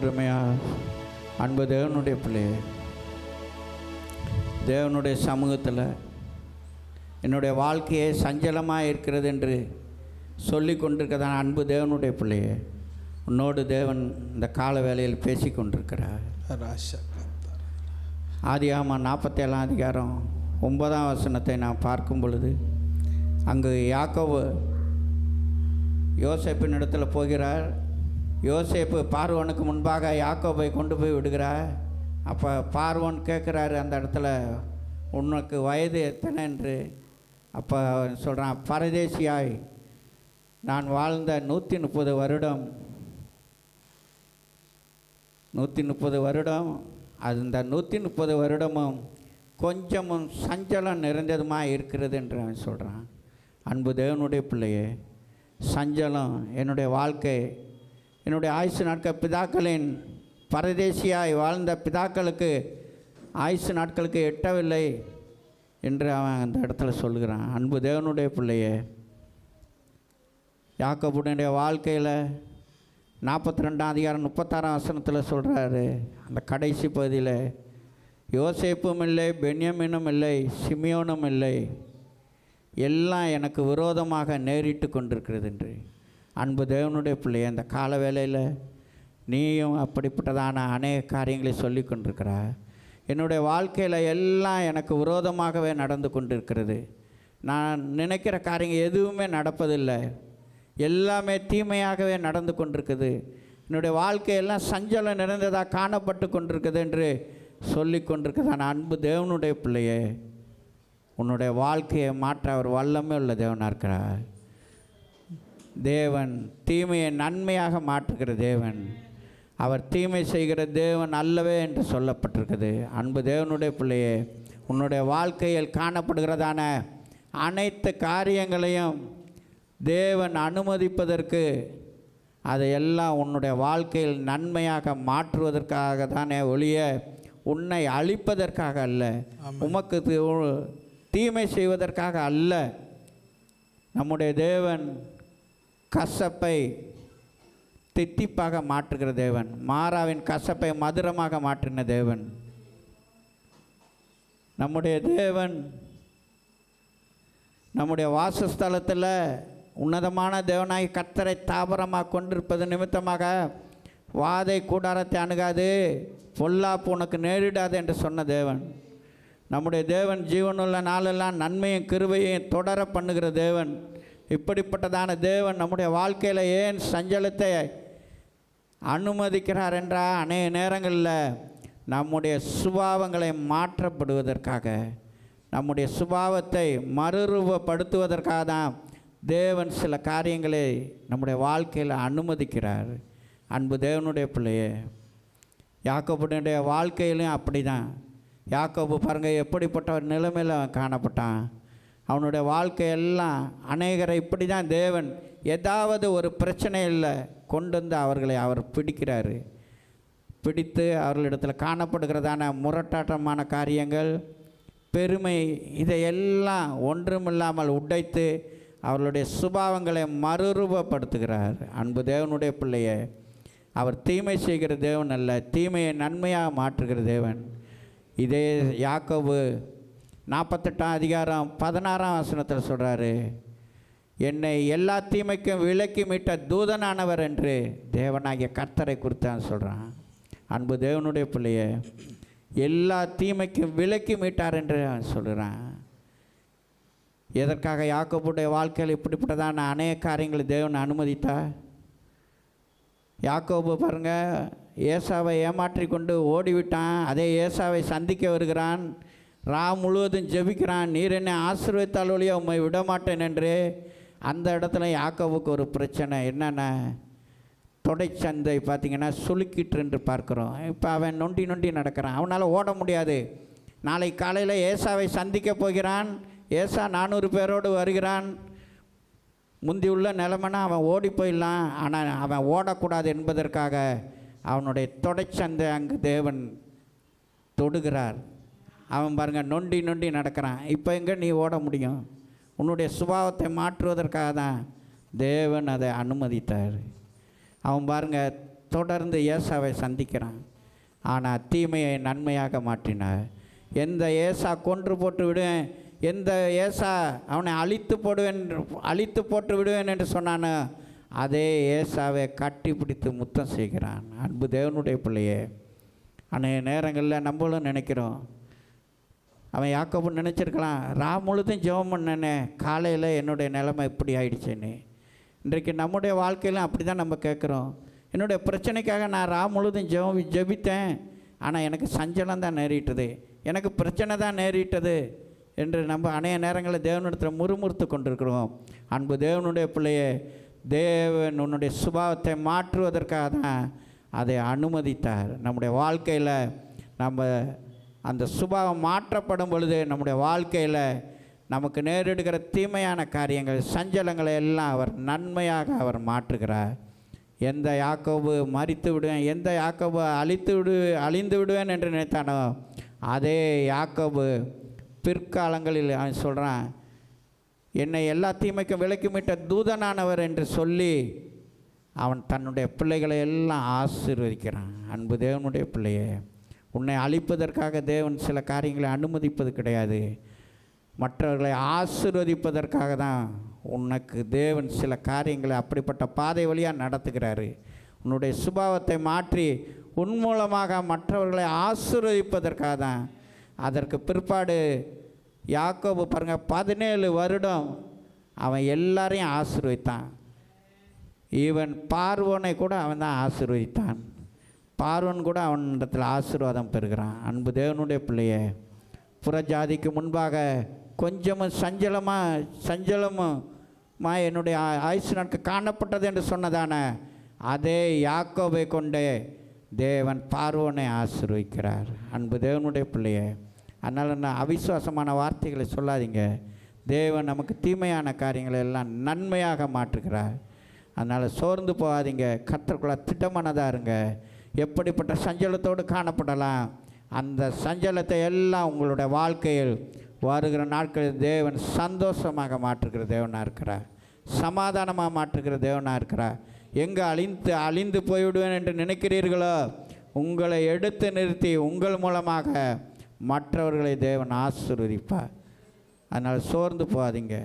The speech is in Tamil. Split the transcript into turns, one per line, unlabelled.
அன்பு தேவனுடைய பிள்ளையே, தேவனுடைய சமூகத்தில் என்னுடைய வாழ்க்கையே சஞ்சலமாக இருக்கிறது என்று சொல்லி கொண்டிருக்கிறதான அன்பு தேவனுடைய பிள்ளையே, உன்னோடு தேவன் இந்த கால வேளையில் பேசி கொண்டிருக்கிறார். ஆதியாகமம் 47ஆம் அதிகாரம் 9ஆம் வசனத்தை நான் பார்க்கும் பொழுது, அங்கு யாக்கோபு யோசேப்பின் இடத்துல போகிறார். யோசேப்பு பார்வோனுக்கு முன்பாக யாக்கோபை கொண்டு போய் விடுகிறார். அப்போ பார்வோன் கேட்குறாரு அந்த இடத்துல, உனக்கு வயது எத்தனை என்று. அப்போ சொல்கிறான், பரதேசியாய் நான் வாழ்ந்த 130 வருடம், 130 வருடம், அந்த 130 வருடமும் கொஞ்சமும் சஞ்சலம் நிறைந்ததுமாக இருக்கிறது என்று அவன் சொல்கிறான். அன்பு தேவனுடைய பிள்ளையே, சஞ்சலம் என்னுடைய வாழ்க்கை, என்னுடைய ஆயுசு நாட்கள் பிதாக்களின் பரதேசியாய் வாழ்ந்த பிதாக்களுக்கு ஆயுசு நாட்களுக்கு எட்டவில்லை என்று அவன் அந்த இடத்துல சொல்கிறான். அன்பு தேவனுடைய பிள்ளையே, யாக்கோபுடைய வாழ்க்கையில் 42ஆம் அதிகாரம் 36ஆம் வசனத்தில் சொல்கிறாரு, அந்த கடைசி பகுதியில், யோசேப்பும் இல்லை, பென்யமீனும் இல்லை, சிமியோனும் இல்லை, எல்லாம் எனக்கு விரோதமாக நேரிட்டு கொண்டிருக்கிறது என்று. அன்பு தேவனுடைய பிள்ளையை, அந்த கால வேளையில் நீயும் அப்படிப்பட்டதான அநேக காரியங்களை சொல்லி கொண்டிருக்கிறாய். என்னுடைய வாழ்க்கையில் எல்லாம் எனக்கு விரோதமாகவே நடந்து கொண்டிருக்கிறது. நான் நினைக்கிற காரியங்கள் எதுவுமே நடப்பதில்லை, எல்லாமே தீமையாகவே நடந்து கொண்டிருக்குது. என்னுடைய வாழ்க்கையெல்லாம் சஞ்சலம் நிறைந்ததாக காணப்பட்டு கொண்டிருக்குது என்று சொல்லி கொண்டிருக்குதான அன்பு தேவனுடைய பிள்ளையே, உன்னுடைய வாழ்க்கையை மாற்ற அவர் வல்லமே உள்ள தேவனாக இருக்கிறார். தேவன் தீமையை நன்மையாக மாற்றுகிற தேவன், அவர் தீமை செய்கிற தேவன் அல்லவே என்று சொல்லப்பட்டிருக்குது. அன்பு தேவனுடைய பிள்ளையே, உன்னுடைய வாழ்க்கையில் காணப்படுகிறதான அனைத்து காரியங்களையும் தேவன் அனுமதிப்பதற்கு, அதையெல்லாம் உன்னுடைய வாழ்க்கையில் நன்மையாக மாற்றுவதற்காக தானே ஒழிய உன்னை அழிப்பதற்காக அல்ல, உமக்கு தீமை செய்வதற்காக அல்ல. நம்முடைய தேவன் கசப்பை தித்திப்பாக மாற்றுகிற தேவன், மாறாவின் கசப்பை மதுரமாக மாற்றின தேவன். நம்முடைய தேவன் நம்முடைய வாசஸ்தலத்தில் உன்னதமான தேவனாகி கர்த்தரை தாபரமாக கொண்டிருப்பது நிமித்தமாக வாதை கூடாரத்தை அணுகாது, பொல்லாப்பு உனக்கு நேரிடாது என்று சொன்ன தேவன். நம்முடைய தேவன் ஜீவனுள்ள நாளெல்லாம் நன்மையும் கிருபையும் தொடர பண்ணுகிற தேவன். இப்படிப்பட்டதான தேவன் நம்முடைய வாழ்க்கையில் ஏன் சஞ்சலத்தை அனுமதிக்கிறார் என்றால், அநேக நேரங்களில் நம்முடைய சுபாவங்களை மாற்றப்படுவதற்காக, நம்முடைய சுபாவத்தை மறுரூபப்படுத்துவதற்காக தான் தேவன் சில காரியங்களை நம்முடைய வாழ்க்கையில் அனுமதிக்கிறார். அன்பு தேவனுடைய பிள்ளையே, யாக்கோபுடைய வாழ்க்கையிலும் அப்படி தான். யாக்கோபு பாருங்கள், எப்படிப்பட்ட ஒரு நிலைமையில் அவன் காணப்பட்டான். அவனுடைய வாழ்க்கையெல்லாம் அநேகரை இப்படி தான் தேவன் ஏதாவது ஒரு பிரச்சனை இல்லை கொண்டு வந்து அவர்களை அவர் பிடிக்கிறாரு. பிடித்து அவர்களிடத்தில் காணப்படுகிறதான முரட்டாட்டமான காரியங்கள், பெருமை, இதையெல்லாம் ஒன்றுமில்லாமல் உடைத்து அவர்களுடைய சுபாவங்களை மறுரூபப்படுத்துகிறார். அன்பு தேவனுடைய பிள்ளையை, அவர் தீமை செய்கிற தேவன் அல்ல, தீமையை நன்மையாக மாற்றுகிற தேவன். இதே யாக்கோபு 48ஆம் அதிகாரம் 16ஆம் வசனத்தில் சொல்கிறாரு, என்னை எல்லா தீமைக்கும் விலக்கி மீட்ட தூதனானவர் என்று தேவனாகிய கர்த்தரை குறித்தான் சொல்கிறான். அன்பு தேவனுடைய பிள்ளையை, எல்லா தீமைக்கும் விலக்கி மீட்டார் என்று அவன் சொல்கிறான். எதற்காக யாக்கோபுடைய வாழ்க்கையில் இப்படிப்பட்டதான அநேக காரியங்களை தேவன் அனுமதித்தார்? யாக்கோபு பாருங்கள், ஏசாவை ஏமாற்றி கொண்டு ஓடிவிட்டான். அதே ஏசாவை சந்திக்க வருகிறான், முழுவதும் ஜெபிக்கிறான், நீர் என்னை ஆசீர்வதித்தால் ஒழிய உம்மை விடமாட்டேன் என்று. அந்த இடத்துல யாக்கோபுக்கு ஒரு பிரச்சனை என்னென்ன, தொடைச்சந்தை பார்த்திங்கன்னா சுளுக்கிட்டு என்று பார்க்குறோம். இப்போ அவன் நொண்டி நொண்டி நடக்கிறான், அவனால் ஓட முடியாது. நாளை காலையில் ஏசாவை சந்திக்க போகிறான், ஏசா 400 பேரோடு வருகிறான். முந்தி உள்ள நிலைமைனா அவன் ஓடி போயிடலாம், ஆனால் அவன் ஓடக்கூடாது என்பதற்காக அவனுடைய தொடைச்சந்தை அங்கு தேவன் தொடுகிறார். அவன் பாருங்கள் நொண்டி நொண்டி நடக்கிறான். இப்போ எங்கே நீ ஓட முடியும்? உன்னுடைய சுபாவத்தை மாற்றுவதற்காக தான் தேவன் அதை அனுமதித்தார். அவன் பாருங்கள் தொடர்ந்து ஏசாவை சந்திக்கிறான். ஆனால் தீமையை நன்மையாக மாற்றினார். எந்த ஏசா கொன்று போட்டு விடுவேன், எந்த ஏசா அவனை அழித்து போட்டு விடுவேன் என்று சொன்னானோ அதே ஏசாவை கட்டி பிடித்து முத்தம் செய்கிறான். அன்பு தேவனுடைய பிள்ளையே, அநேக நேரங்களில் நம்மளும் நினைக்கிறோம், அவன் யாக்கோபு நினச்சிருக்கலாம், முழுதும் ஜெபம் பண்ணனே, காலையில் என்னுடைய நிலைமை இப்படி ஆயிடுச்சேன்னு. இன்றைக்கு நம்முடைய வாழ்க்கையிலும் அப்படி தான் நம்ம கேட்குறோம். என்னுடைய பிரச்சனைக்காக நான் முழுதும் ஜெபித்தேன், ஆனால் எனக்கு சஞ்சலம் தான் நேரிட்டது, எனக்கு பிரச்சனை தான் நேரிட்டது என்று நம்ம அநேக நேரங்களில் தேவனிடத்தில் முறுமுறுத்து கொண்டிருக்கிறோம். அன்பு தேவனுடைய பிள்ளையே, தேவன் உன்னுடைய சுபாவத்தை மாற்றுவதற்காக தான் அதை அனுமதித்தார். நம்முடைய வாழ்க்கையில் நம்ம அந்த சுபாவம் மாற்றப்படும் பொழுது நம்முடைய வாழ்க்கையில் நமக்கு நேரிடுகிற தீமையான காரியங்கள், சஞ்சலங்களை எல்லாம் அவர் நன்மையாக அவர் மாற்றுகிறார். எந்த யாக்கோபு மரித்து விடுவேன், எந்த யாக்கோபு அழிந்து விடுவேன் என்று நினைத்தானோ அதே யாக்கோபு பிற்காலங்களில் அவன் சொல்கிறான், என்னை எல்லா தீமைக்கும் விலக்கி மீட்ட தூதனானவர் என்று சொல்லி அவன் தன்னுடைய பிள்ளைகளை எல்லாம் ஆசீர்வதிக்கிறான். அன்பு தேவனுடைய பிள்ளையே, உன்னை அழிப்பதற்காக தேவன் சில காரியங்களை அனுமதிப்பது கிடையாது, மற்றவர்களை ஆசீர்வதிப்பதற்காக தான் உனக்கு தேவன் சில காரியங்களை அப்படிப்பட்ட பாதை வழியாக நடத்துகிறாரு. உன்னுடைய சுபாவத்தை மாற்றி உன் மூலமாக மற்றவர்களை ஆசீர்வதிப்பதற்காக தான். அதற்கு பிற்பாடு யாக்கோபு பாருங்கள், 17 வருடம் அவன் எல்லாரையும் ஆசீர்வதித்தான். ஈவன் பார்வோனை கூட அவன் தான் ஆசீர்வதித்தான். பார்வோன் கூட அவனிடத்தில் ஆசீர்வாதம் பெறுகிறான். அன்பு தேவனுடைய பிள்ளையே, புறஜாதிக்கு முன்பாக கொஞ்சமும் சஞ்சலமுமா என்னுடைய ஆயுசு நாட்கள் காணப்பட்டது என்று சொன்னதான அதே யாக்கோபை கொண்டே தேவன் பார்வோனை ஆசீர்வதிக்கிறார். அன்பு தேவனுடைய பிள்ளையே, அதனால் நான் அவிசுவாசமான வார்த்தைகளை சொல்லாதீங்க. தேவன் நமக்கு தீமையான காரியங்களை எல்லாம் நன்மையாக மாற்றுகிறார். அதனால் சோர்ந்து போகாதீங்க, கர்த்தருக்குள்ள திட்டமானதாக இருங்க. எப்படிப்பட்ட சஞ்சலத்தோடு காணப்படலாம், அந்த சஞ்சலத்தை எல்லாம் உங்களுடைய வாழ்க்கையில் வருகிற நாட்களில் தேவன் சந்தோஷமாக மாற்றுகிற தேவனாக இருக்கிறார், சமாதானமாக மாற்றுகிற தேவனாக இருக்கிறார். எங்கே அழிந்து போய்விடுவேன் என்று நினைக்கிறீர்களோ உங்களை எடுத்து நிறுத்தி உங்கள் மூலமாக மற்றவர்களை தேவன் ஆசீர்வதிப்பார். அதனால் சோர்ந்து போகாதீங்க.